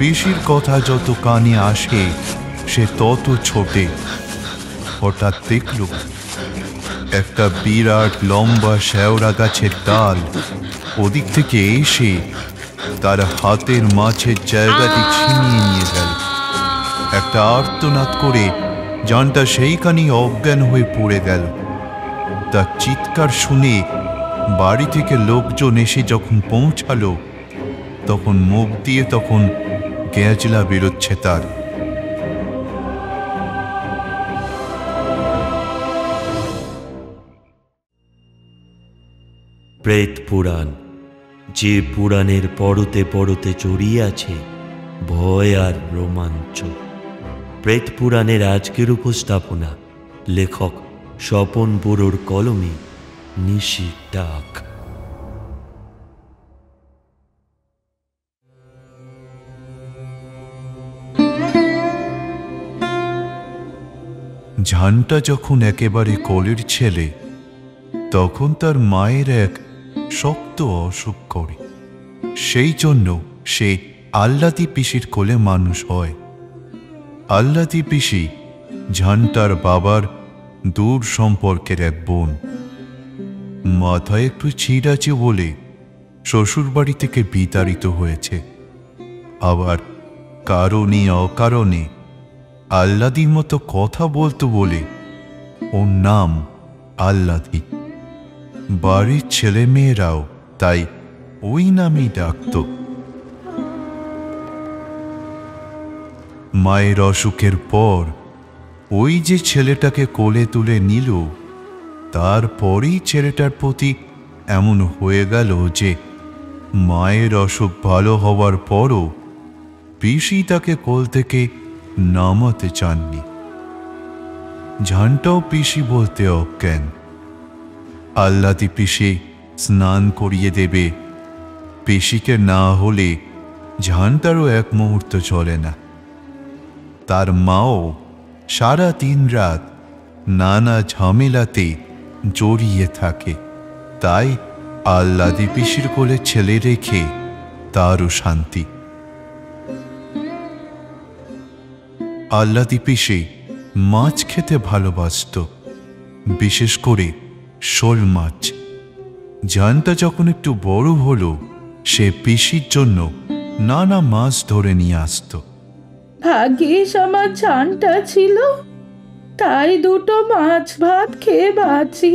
পিসির কথা যত কানে আসে সে তত ছোটে। হঠাৎ দেখল একটা বিরাট লম্বা শেওড়া গাছের ডাল ওদিক থেকে এসে তার হাতের মাঝের জায়গাটি ছিনিয়ে নিয়ে গেল। একটা আর্তনাদ করে জানটা সেইখানেই অজ্ঞান হয়ে পড়ে গেল। তার চিৎকার শুনে বাড়ি থেকে লোকজন এসে যখন পৌঁছালো তখন মুখ দিয়ে তখন গ্যাজলা বেরোচ্ছে তার। প্রেত পুরাণ, যে পুরাণের পরতে পরতে জড়িয়ে আছে ভয় আর রোমাঞ্চ। প্রেত পুরাণের আজকের উপস্থাপনা লেখক স্বপন বড়ুর কলমে নিশির ডাক। ঝানটা যখন একেবারে কোলের ছেলে তখন তার মায়ের এক শক্ত অসুখ করে। সেই জন্য সে আল্লাদি পিসির কোলে মানুষ হয়। আল্লাদি পিসি ঝানটার বাবার দূর সম্পর্কের এক বোন। মাথায় একটু ছিঁড় আছে বলে শ্বশুর বাড়ি থেকে বিতাড়িত হয়েছে। আবার কারণে অকারণে আল্লাদির মতো কথা বলতো বলে ওর নাম আল্লাদি। বাড়ির ছেলে মেয়েরাও তাই ওই নামেই ডাকত। মায়ের অসুখের পর ওই যে ছেলেটাকে কোলে তুলে নিল তারপরেই ছেলেটার প্রতি এমন হয়ে গেল যে মায়ের অসুখ ভালো হওয়ার পরও পিসি তাকে কোল থেকে নামাতে চাননি। ঝানটাও পিসি বলতে অজ্ঞান। আল্লাদি পিসি স্নান করিয়ে দেবে, পিসিকে না হলে ঝানটারও এক মুহূর্ত চলে না। তার মাও সারা দিন রাত নানা ঝামেলাতে জড়িয়ে থাকে। তাই আল্লাদি পিসির কোলে ছেলে রেখে তারও শান্তি। আল্লাদি পিসি মাছ খেতে ভালোবাসত, বিশেষ করে শোল মাছ। ঝানটা যখন একটু বড় হলো সে পিসির জন্য নানা মাছ ধরে নিয়ে আসত। ভাগ্যিস আমার ঝানটা ছিল, তাই দুটো মাছ ভাত খেয়ে বাঁচি।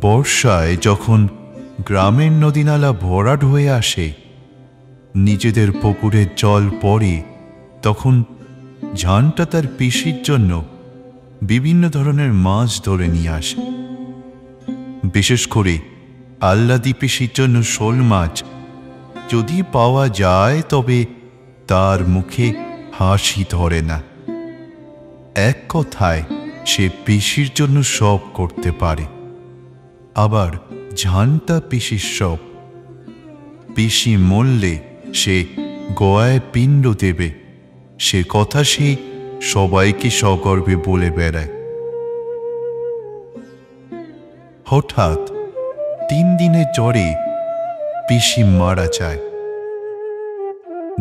বর্ষায় যখন গ্রামের নদীনালা ভরাট হয়ে আসে, নিজেদের পুকুরের জল পড়ে, তখন ঝানটা তার পিসির জন্য বিভিন্ন ধরনের মাছ ধরে নিয়ে আসে। বিশেষ করে আল্লাদি পিসির জন্য শোল মাছ যদি পাওয়া যায় তবে তার মুখে হাসি ধরে না। এক কথায় সে পিসির জন্য সব করতে পারে। আবার ঝানটা পিসির সব। পিসি মরলে সে গয়ায় পিণ্ড দেবে, সে কথা সে সবাইকে সগর্বে বলে বেড়ায়। হঠাৎ 3 দিনের জ্বরে পিসি মারা যায়।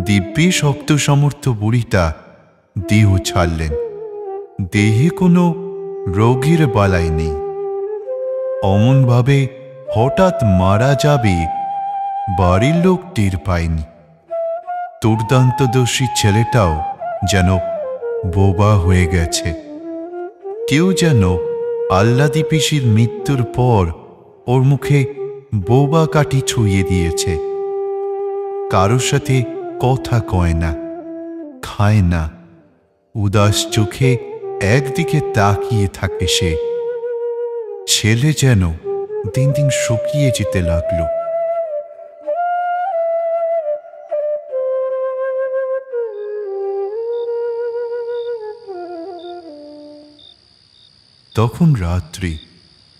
দিব্যি শক্ত সমর্থ বুড়িটা দেহ ছাড়লেন। দেহে কোনো রোগীর বালাই নেই। অমনভাবে হঠাৎ মারা যাবে বাড়ির লোক টের পায়নি। দুর্দান্তদর্শী ছেলেটাও যেন বোবা হয়ে গেছে। কেউ যেন আল্লাদি পিসির মৃত্যুর পর ওর মুখে বোবা কাঠি ছুঁয়ে দিয়েছে। কারোর সাথে কথা কয় না, খায় না, উদাস চোখে একদিকে তাকিয়ে থাকে সে। ছেলে যেন দিন দিন শুকিয়ে যেতে লাগলো। তখন রাত্রি।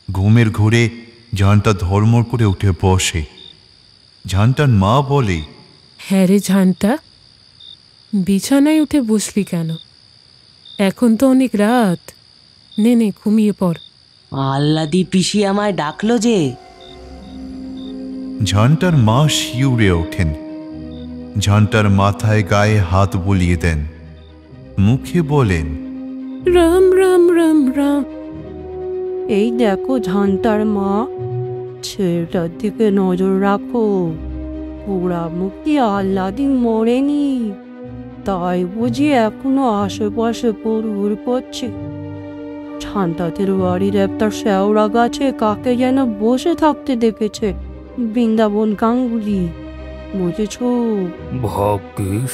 ঘুমের ঘোরে ঝানটা ধর্মর করে উঠে বসে। ঝানটার মা বলে, হ্যাঁ রে ঝানটা, বিছানায় উঠে বসলি কেন? এখন তো অনেক রাত, নে নে ঘুমিয়ে পড়। আল্লাদি পিসি আমায় ডাকলো যে। ঝানটার মা শিউরে ওঠেন। ঝান্টার মাথায় গায়ে হাত বুলিয়ে দেন, মুখে বলেন, রাম রাম রাম রাম। এই দেখো ঝান্টার মা, ছেলেটার দিকে নজর রাখো। পোড়ামুখী আহ্লাদি মরেনি, তাই বুঝি এখনো আশেপাশে পুরুর করছে। ঝান্টাদের বাড়ির একটা শেওড়া গাছে কাকে যেন বসে থাকতে দেখেছে বৃন্দাবন গাঙ্গুলি, বুঝেছো? ভাগ্যিস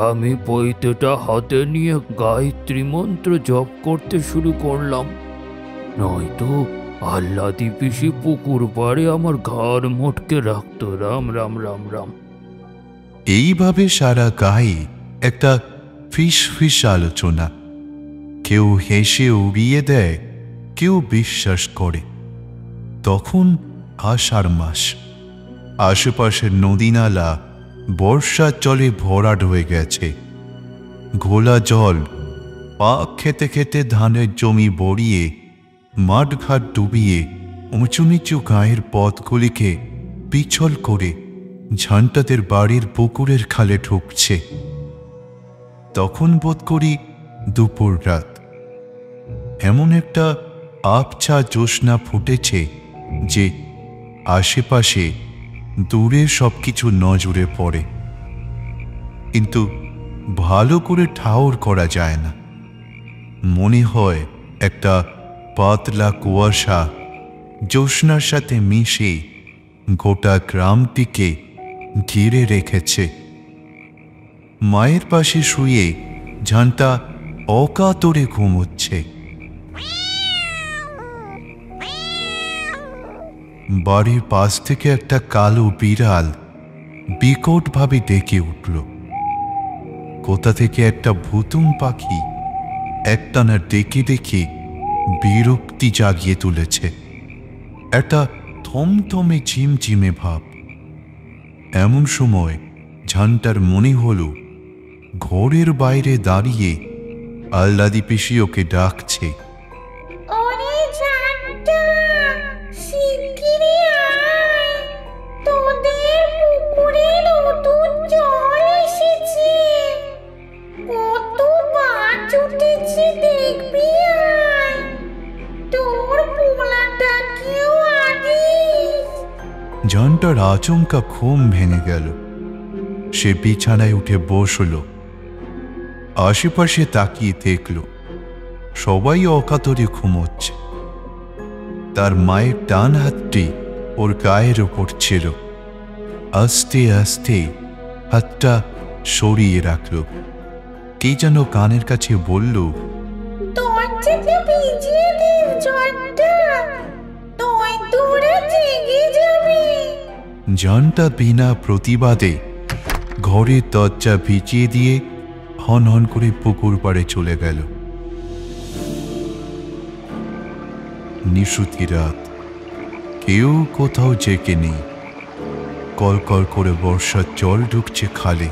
আমি পৈতেটা হাতে নিয়ে গায়ত্রী মন্ত্র জপ করতে শুরু করলাম, নয়তো আহ্লাদি পিসি পুকুর পাড়ে আমার ঘাড় মোটকে রাখতো। রাম রাম রাম রাম। এইভাবে সারা গায়ে একটা ফিস ফিস আলোচনা। কেউ হেসে উড়িয়ে দেয়, কেউ বিশ্বাস করে। তখন আষাঢ় মাস, আশেপাশের নদী নালা বর্ষার জলে ভরাট হয়ে গেছে। ঘোলা জল পাক খেতে খেতে ধানের জমি বড়িয়ে, মাঠঘাট ডুবিয়ে, উঁচু নিচু গায়ের পথগুলিকে পিছল করে ঝান্টাদের বাড়ির পুকুরের খালে ঢুকছে। তখন বোধ করি দুপুর রাত। এমন একটা আবছা জ্যোৎস্না ফুটেছে যে আশেপাশে দূরে সবকিছু নজরে পড়ে, কিন্তু ভালো করে ঠাউর করা যায় না। মনে হয় একটা পাতলা কুয়াশা জ্যোৎস্নার সাথে মিশে গোটা গ্রামটিকে ঘিরে রেখেছে। মায়ের পাশে শুয়ে ঝান্টা অকাতরে ঘুমোচ্ছে। বাড়ির পাশ থেকে একটা কালো বিড়াল বিকটভাবে ডেকে উঠল। কোথা থেকে একটা ভুতুম পাখি একটানা ডেকে ডেকে বিরক্তি জাগিয়ে তুলেছে, একটা থমথমে ঝিমঝিমে ভাব। এমন সময় ঝান্টার মনে হলো ঘরের বাইরে দাঁড়িয়ে আহ্লাদি পিসি ওকে ডাকছে। ওরে ঝান্টা, শিগগিরই আয়, তোদের পুকুরে নতুন জল এসেছে, কত মাছ উঠেছে দেখবি, আয়, তোর পোলাটাকেও আনিস। ঝান্টার আচমকা ঘুম ভেঙে গেল। সে বিছানায় উঠে বসল, আশেপাশে তাকিয়ে দেখল সবাই অকাতরে ঘুমোচ্ছে। তার মায়ের ডান হাতটি ওর গায়ের ওপর ছিল। আস্তে আস্তে হাতটা সরিয়ে রাখল। কে যেন কানের কাছে বলল, দরজাটা ভিজিয়ে দিস ঝান্টা, নয়তো ওরা জেগে যাবে। ঝান্টা বিনা প্রতিবাদে ঘরের দরজা ভিজিয়ে দিয়ে হন হন করে পুকুর পাড়ে চলে গেল। নিশুতি রাত, কেউ কোথাও জেগে নেই। কলকল করে বর্ষার জল ঢুকছে খালে।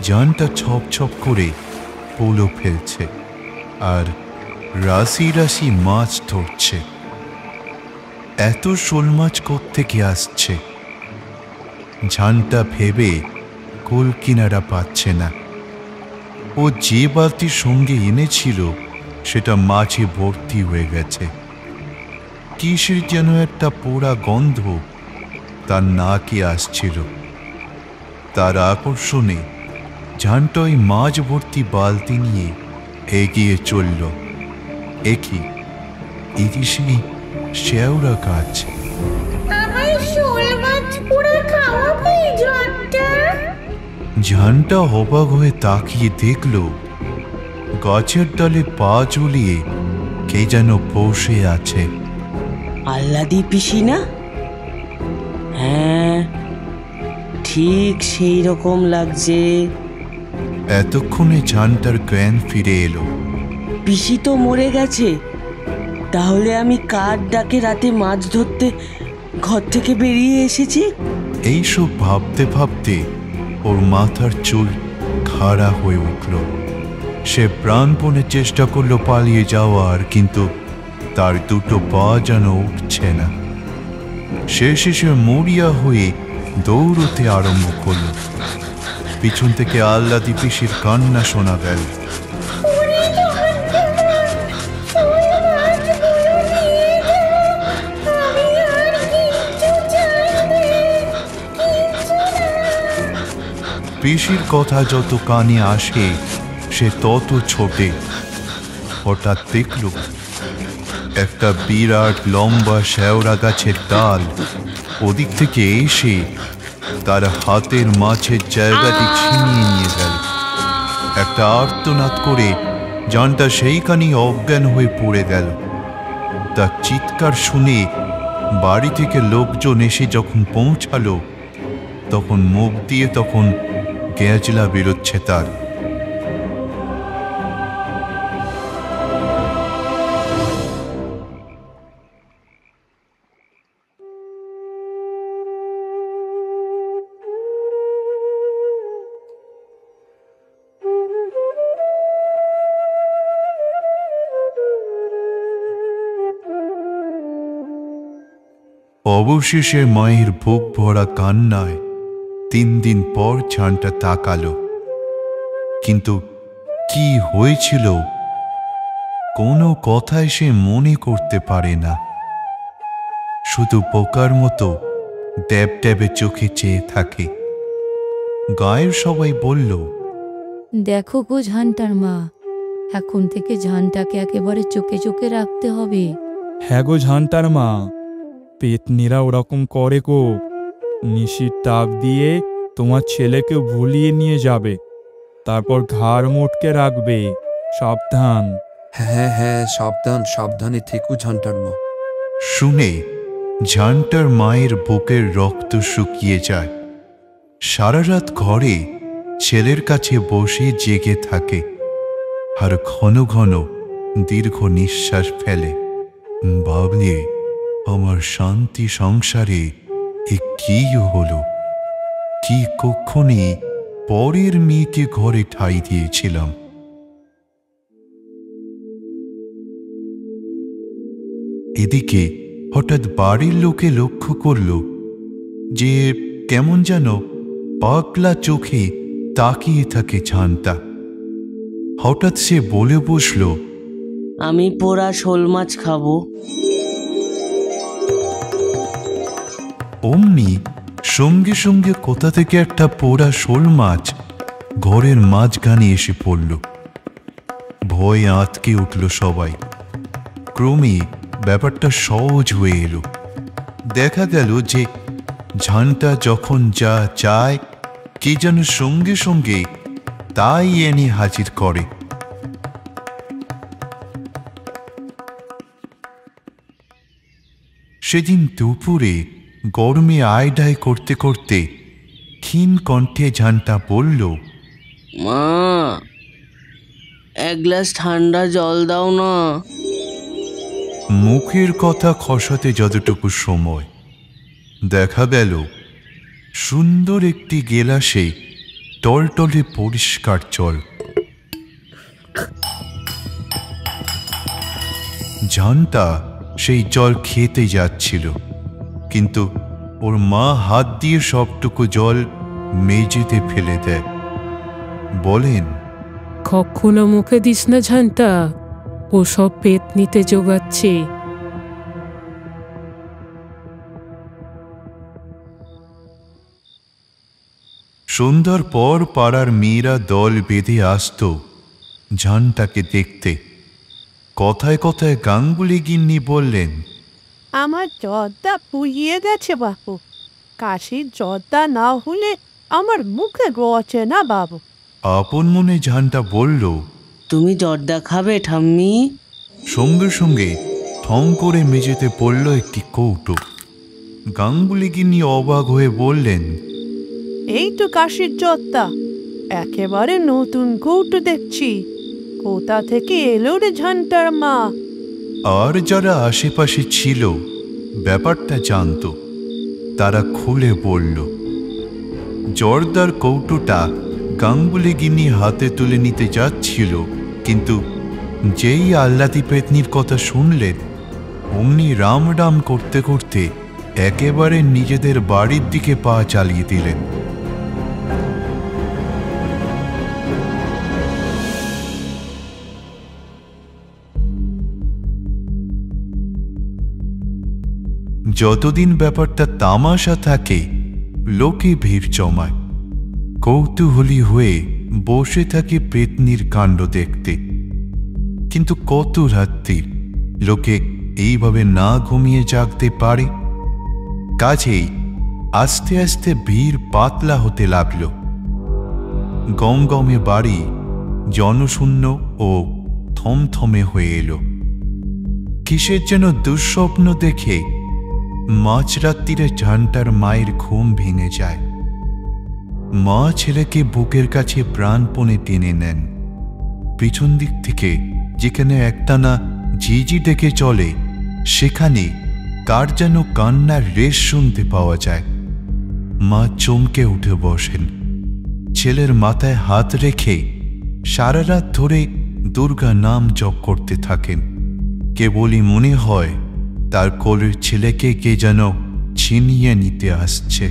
জানটা ছপ ছপ করে পোলো ফেলছে আর রাশি রাশি মাছ ধরছে। এত শোল মাছ কোত্থেকে আসছে? ঝান্টা ভেবে কোল কিনারা পাচ্ছে না। ও যে বালতির সঙ্গে এনেছিল সেটা মাছে ভর্তি হয়ে গেছে। কিসের যেন একটা পোড়া গন্ধ তার নাকে আসছিল। তার আকর্ষণে ঝান্টা ওই মাছ ভর্তি বালতি নিয়ে এগিয়ে চলল। একই এটি সেই শেওড়া গাছ। আমায় শোল মাছ পোড়া খাওয়াবি ঝান্টা? ঝান্টা অবাক হয়ে তাকিয়ে দেখল গাছের ডালে পা ঝুলিয়ে কে যেন বসে আছে। আহ্লাদি পিসি না? হ্যাঁ, ঠিক সেই রকম লাগছে। এতক্ষণে ঝান্টার জ্ঞান ফিরে এলো। পিসি তো মরে গেছে, তাহলে আমি কার ডাকে রাতে মাছ ধরতে ঘর থেকে বেরিয়ে এসেছি? এইসব ভাবতে ভাবতে ওর মাথার চুল খাড়া হয়ে উঠল। সে প্রাণপণে চেষ্টা করলো পালিয়ে যাওয়ার, কিন্তু তার দুটো পা যেন উঠছে না। শেষে সে মরিয়া হয়ে দৌড়তে আরম্ভ করল। পিছন থেকে আহ্লাদি পিসির কান্না শোনা গেল। ওরে জর্দা, শোল মাছগুলো নিয়ে যা। আমি আর কিচ্ছু চাই নে, কিচ্ছু না। পিসির কথা যত কানে আসে সে তত ছোটে। হঠাৎ দেখল একটা বিরাট লম্বা শেওড়া গাছের ডাল ওদিক থেকে এসে তার হাতের মাছের জায়গাটি ছিনিয়ে নিয়ে গেল। একটা আর্তনাদ করে জানটা সেইখানেই অজ্ঞান হয়ে পড়ে গেল। তার চিৎকার শুনে বাড়ি থেকে লোকজন এসে যখন পৌঁছালো তখন মুখ দিয়ে তখন গ্যাজলা বেরোচ্ছে তার। অবশেষে মায়ের বুক ভরা কান্নায় 3 দিন পর ঝান্টা তাকালো। কিন্তু কি হয়েছিল কোনো কথাই সে মনে করতে পারে না। শুধু পোকার মতো ড্যাব ড্যাবে চোখে চেয়ে থাকে। গায়ের সবাই বলল, দেখো গো ঝান্টার মা, এখন থেকে ঝান্টাকে একেবারে চোখে চোখে রাখতে হবে। হ্যাঁ গো ঝান্টার মা, পেতনিরা ওরকম করে গো। নিশির তাক দিয়ে তোমার ছেলেকে ভুলিয়ে নিয়ে যাবে, তারপর ঘাড় মোটকে রাখবে। সাবধান। হ্যাঁ হ্যাঁ, সাবধান, সাবধানে থেকো ঝান্টার মা। শুনে ঝান্টার মায়ের বুকের রক্ত শুকিয়ে যায়। সারা রাত ঘরে ছেলের কাছে বসে জেগে থাকে আর ঘন ঘন দীর্ঘ নিঃশ্বাস ফেলে। ভাবলে আমার শান্তি সংসারে এ কি হলো? কি কক্ষণে পরের মেয়েকে ঘরে ঠাঁই দিয়েছিলাম। এদিকে হঠাৎ বাড়ির লোকে লক্ষ্য করল যে কেমন যেন পাগলা চোখে তাকিয়ে থাকে ঝান্টা। হঠাৎ সে বলে বসল, আমি পোড়া শোল মাছ খাবো। অমনি সঙ্গে সঙ্গে কোথা থেকে একটা পোড়া শোল মাছ ঘরের মাঝখানে এসে পড়ল। ভয়ে আঁতকে উঠল সবাই। ক্রমে ব্যাপারটা সহজ হয়ে এলো। দেখা গেল যে ঝান্টা যখন যা চায় কে যেন সঙ্গে সঙ্গে তাই এনে হাজির করে। সেদিন দুপুরে গরমে আয়ডায় করতে করতে ক্ষীণ কণ্ঠে ঝান্টা বলল, মা, এক গ্লাস ঠান্ডা জল দাও না। মুখের কথা খসাতে যতটুকু সময়, দেখা গেল সুন্দর একটি গেলাসে টলটলে পরিষ্কার জল। ঝান্টা সেই জল খেতে যাচ্ছিল, কিন্তু ওর মা হাত দিয়ে সবটুকু জল মেঝেতে ফেলে দেয়। বলেন, কখনো মুখে দিস না ঝান্টা, ও সব পেতনিতে জোগাচ্ছে। সন্ধ্যার পর পাড়ার মেয়েরা দল বেঁধে আসত ঝান্টাকে দেখতে। কথায় কথায় গাঙ্গুলি গিন্নি বললেন, আমার জর্দা ফুরিয়ে গেছে বাপু। কাশির জর্দা না হলে আমার মুখে রোচে না বাবু। আপন মনে ঝান্টা বলল, তুমি জর্দা খাবে ঠাম্মি? সঙ্গে সঙ্গে থম করে মেঝেতে পড়ল একটি কৌটো। গাঙ্গুলি গিন্নি অবাক হয়ে বললেন, এই তো কাশির জর্দা, একেবারে নতুন কৌটো দেখছি। কোথা থেকে এলো রে ঝান্টার মা? আর যারা আশেপাশে ছিল ব্যাপারটা জানত, তারা খুলে বলল। জর্দার কৌটোটা গাঙ্গুলি গিন্নি হাতে তুলে নিতে যাচ্ছিল, কিন্তু যেই আহ্লাদি পেতনির কথা শুনলেন অমনি রাম রাম করতে করতে একেবারে নিজেদের বাড়ির দিকে পা চালিয়ে দিলেন। যতদিন ব্যাপারটা তামাশা থাকে, লোকে ভিড় জমায়, কৌতূহলী হয়ে বসে থাকে পেতনির কাণ্ড দেখতে। কিন্তু কত রাত্রি লোকে এইভাবে না ঘুমিয়ে জাগতে পারে? কাজেই আস্তে আস্তে ভিড় পাতলা হতে লাগল। গমগমে বাড়ি জনশূন্য ও থমথমে হয়ে এলো। কিসের যেন দুঃস্বপ্ন দেখে মাঝরাত্রিরে ঝান্টার মায়ের ঘুম ভেঙে যায়। মা ছেলেকে বুকের কাছে প্রাণপণে টেনে নেন। পিছন দিক থেকে যেখানে একটানা ঝিঝি ডেকে চলে, সেখানে কার যেন কান্নার রেশ শুনতে পাওয়া যায়। মা চমকে উঠে বসেন, ছেলের মাথায় হাত রেখে সারা রাত ধরে দুর্গা নাম জপ করতে থাকেন। কেবলই মনে হয় তার কোলের ছেলেকে কে যেন ছিনিয়ে নিতে আসছে।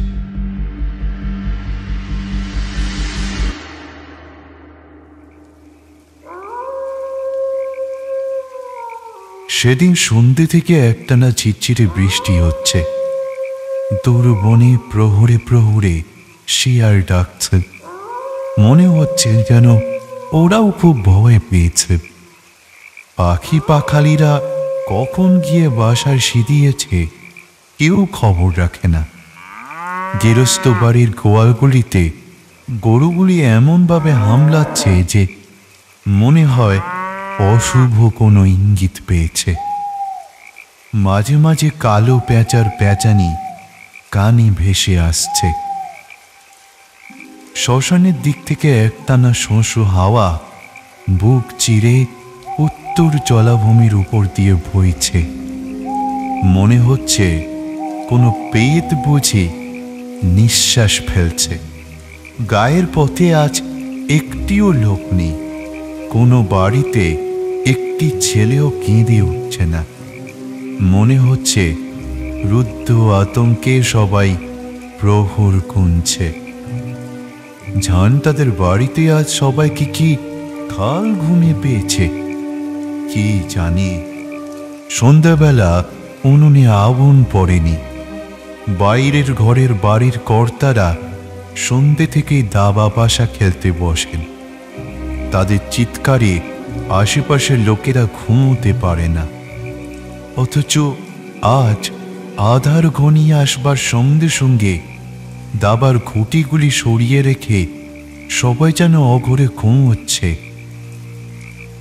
সেদিন সন্ধ্যে থেকে একটানা ঝিরঝিরে বৃষ্টি হচ্ছে। দূর বনে প্রহরে প্রহরে শিয়াল ডাকছে। মনে হচ্ছে যেন ওরাও খুব ভয় পেয়েছে। পাখি পাখালিরা কখন গিয়ে বাসায় সিঁধিয়েছে কেউ খবর রাখে না। গেরস্ত বাড়ির গোয়ালগুলিতে গরুগুলি এমনভাবে হামলাচ্ছে যে মনে হয় অশুভ কোনো ইঙ্গিত পেয়েছে। মাঝে মাঝে কালো পেঁচার পেঁচানি কানে ভেসে আসছে। শ্মশানের দিক থেকে একটানা শোঁশো হাওয়া বুক চিরে উত্তর জলাভূমির উপর দিয়ে বইছে। মনে হচ্ছে কোনো পেট বুঝি নিঃশ্বাস ফেলছে। গায়ের পথে আজ একটিও লোক নেই। কোনো বাড়িতে একটি ছেলেও কেঁদে উঠছে না। মনে হচ্ছে রুদ্ধ আতঙ্কে সবাই প্রহর গুনছে। ঝান্টাদের বাড়িতে আজ সবাই কি কাল ঘুমিয়ে পেয়েছে কি জানি। সন্ধ্যাবেলা উনুনে আগুন পড়েনি। বাইরের ঘরের বাড়ির কর্তারা সন্ধ্যে থেকেই দাবা পাশা খেলতে বসেন। তাদের চিৎকারে আশেপাশের লোকেরা ঘুমোতে পারে না। অথচ আজ আধার ঘনিয়ে আসবার সঙ্গে সঙ্গে দাবার খুঁটিগুলি সরিয়ে রেখে সবাই যেন অঘরে ঘুমোচ্ছে।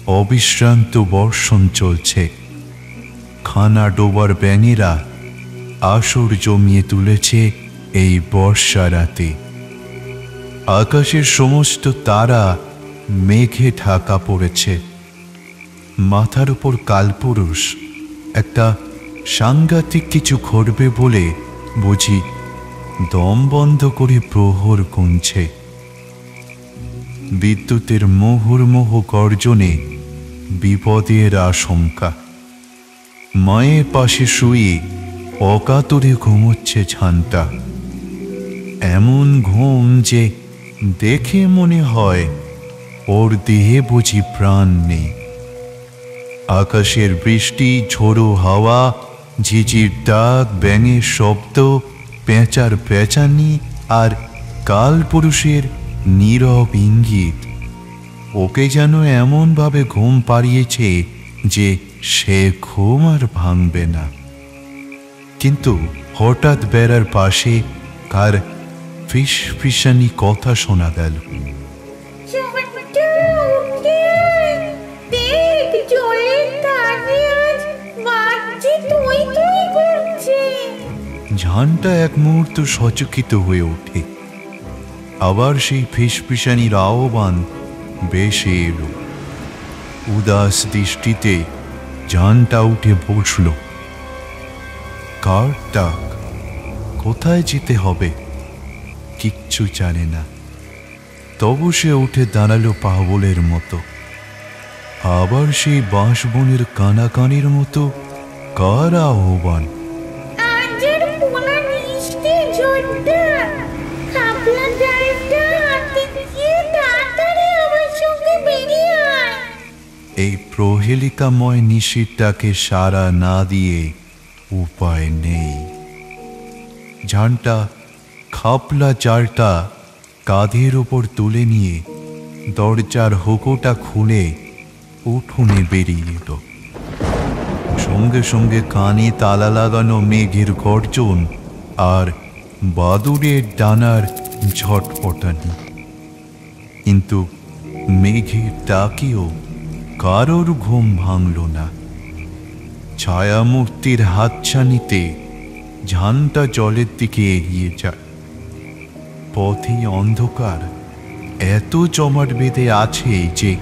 অবিশ্রান্ত বর্ষণ চলছে। খানা ডোবার ব্যাঙেরা আসর জমিয়ে তুলেছে এই বর্ষা রাতে। আকাশের সমস্ত তারা মেঘে ঢাকা পড়েছে। মাথার উপর কালপুরুষ একটা সাংঘাতিক কিছু ঘটবে বলে বুঝি দম বন্ধ করে প্রহর গুনছে। বিদ্যুতের মুহুর্মুহ গর্জনে বিপদের আশঙ্কা। মায়ের পাশে শুয়ে অকাতরে ঘুমোচ্ছে ঝান্টা। এমন ঘুম যে দেখে মনে হয় ওর দেহে বুঝি প্রাণ নেই। আকাশের বৃষ্টি, ঝোড়ো হাওয়া, ঝিঝির ডাক, ব্যাঙের শব্দ, পেঁচার পেঁচানি আর কালপুরুষের নীরব ইঙ্গিত ওকে যেন এমনভাবে ঘুম পাড়িয়েছে যে সে ঘুম আর ভাঙবে না। কিন্তু হঠাৎ বেড়ার পাশে কার ফিসফিসানি কথা শোনা গেল। ঝান্টা এক মুহূর্ত সচকিত হয়ে ওঠে। আবার সেই ফিসফিসানির আহ্বান বেশে এলো। উদাস দৃষ্টিতে ঝান্টা উঠে বসল। কার ডাক? কোথায় যেতে হবে কিচ্ছু জানে না। তবু সে উঠে দাঁড়ালো পাগলের মতো। আবার সেই বাঁশবনের কানাকানির মতো কার আহ্বান। এই প্রহেলিকাময় নিশীথটাকে সাড়া না দিয়ে উপায় নেই। ঝান্টা খাপলা চারটা কাঁধের ওপর তুলে নিয়ে দরজার হুকোটা খুলে উঠোনে বেরিয়ে এল। সঙ্গে সঙ্গে কানে তালা লাগানো মেঘের গর্জন আর বাদুড়ের ডানার ঝটপটানি। কিন্তু মেঘের ডাকেও কারোর ঘুম ভাঙল না। ছায়ামূর্তির হাতছানিতে ঝান্টা জলের দিকে এগিয়ে যায়। পথে অন্ধকার এত জমাট বেঁধে আছে যে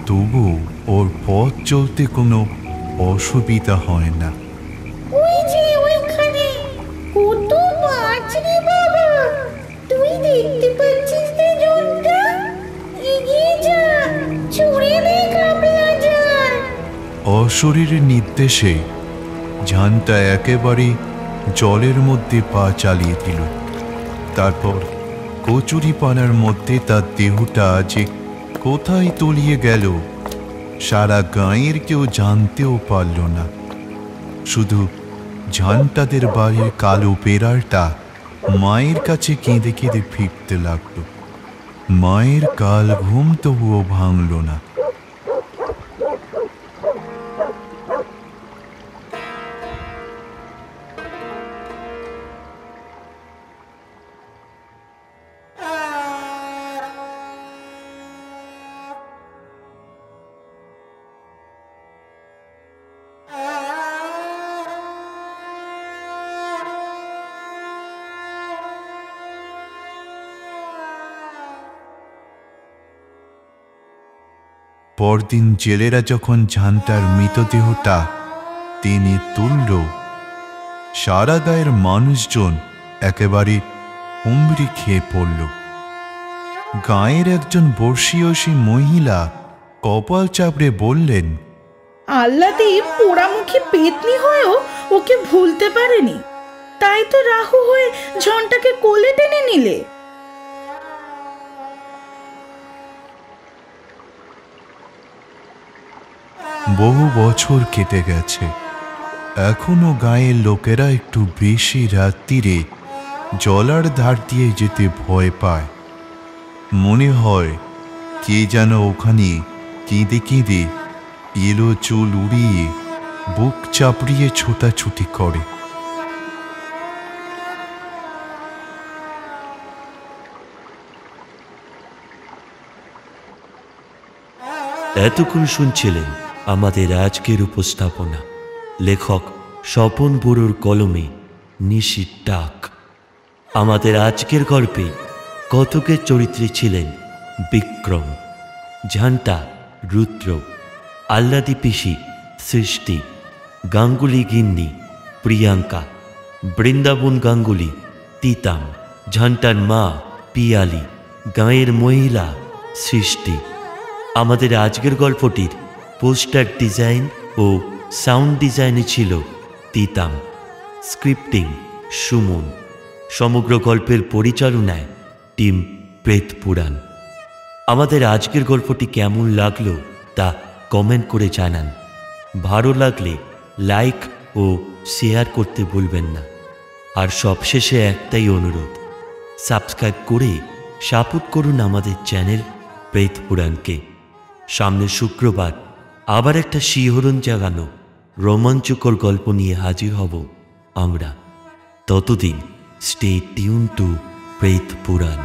তবু ওর পথ চলতে কোনো অসুবিধা হয় না। ওই যে ওইখানে কত মাছ রে বাবা, তুই দেখতে পাচ্ছিস না জলটা? এগিয়ে যা, ছুঁড়ে নে কাপলা জাল। অশরীরের নির্দেশে ঝান্টা একেবারে জলের মধ্যে পা চালিয়ে দিল। তারপর কচুরিপানার মধ্যে তার দেহটা যে কোথায় তলিয়ে গেল সারা গাঁয়ের কেউ জানতেও পারল না। শুধু ঝান্টাদের বাড়ির কালো বেড়ালটা মায়ের কাছে কেঁদে কেঁদে ফিরতে লাগলো। মায়ের কাল ঘুম তবুও ভাঙল না। পরদিন জেলেরা যখন ঝান্টার মৃতদেহটা টেনে তুলল, সারা গায়ের মানুষজন একেবারে হুমড়ি খেয়ে পড়ল। গাঁয়ের একজন বর্ষীয়সী মহিলা কপাল চাপড়ে বললেন, আল্লাদি পোড়ামুখী পেতনি হয়েও ওকে ভুলতে পারেনি, তাই তো রাহু হয়ে ঝন্টাকে কোলে টেনে নিলে। বহু বছর কেটে গেছে, এখনো গাঁয়ের লোকেরা একটু বেশি রাত্রিরে জলার ধার দিয়ে যেতে ভয় পায়। মনে হয় কে যেন ওখানে কেঁদে কেঁদে এলো চুল উড়িয়ে বুক চাপড়িয়ে ছোটাছুটি করে। এতক্ষণ শুনছিলেন আমাদের আজকের উপস্থাপনা। লেখক স্বপন বড়ুর কলমে নিশীথ ডাক। আমাদের আজকের গল্পে কতকের চরিত্রে ছিলেন বিক্রম, ঝান্টা রুদ্র, আল্লাদি পিসি সৃষ্টি, গাঙ্গুলি গিন্নি প্রিয়াঙ্কা, বৃন্দাবন গাঙ্গুলি তিতাম, ঝান্টার মা পিয়ালি, গাঁয়ের মহিলা সৃষ্টি। আমাদের আজকের গল্পটির পোস্টার ডিজাইন ও সাউন্ড ডিজাইনে ছিল তিতাম, স্ক্রিপ্টিং সুমন, সমগ্র গল্পের পরিচালনায় টিম প্রেত পুরাণ। আমাদের আজকের গল্পটি কেমন লাগলো তা কমেন্ট করে জানান। ভালো লাগলে লাইক ও শেয়ার করতে ভুলবেন না। আর সবশেষে একটাই অনুরোধ, সাবস্ক্রাইব করে সাপোর্ট করুন আমাদের চ্যানেল প্রেত পুরাণকে। সামনের শুক্রবার আবার একটা শিহরণ জাগানো রোমাঞ্চকর গল্প নিয়ে হাজির হব আমরা। ততদিন স্টে টিউন টু প্রেত পুরাণ।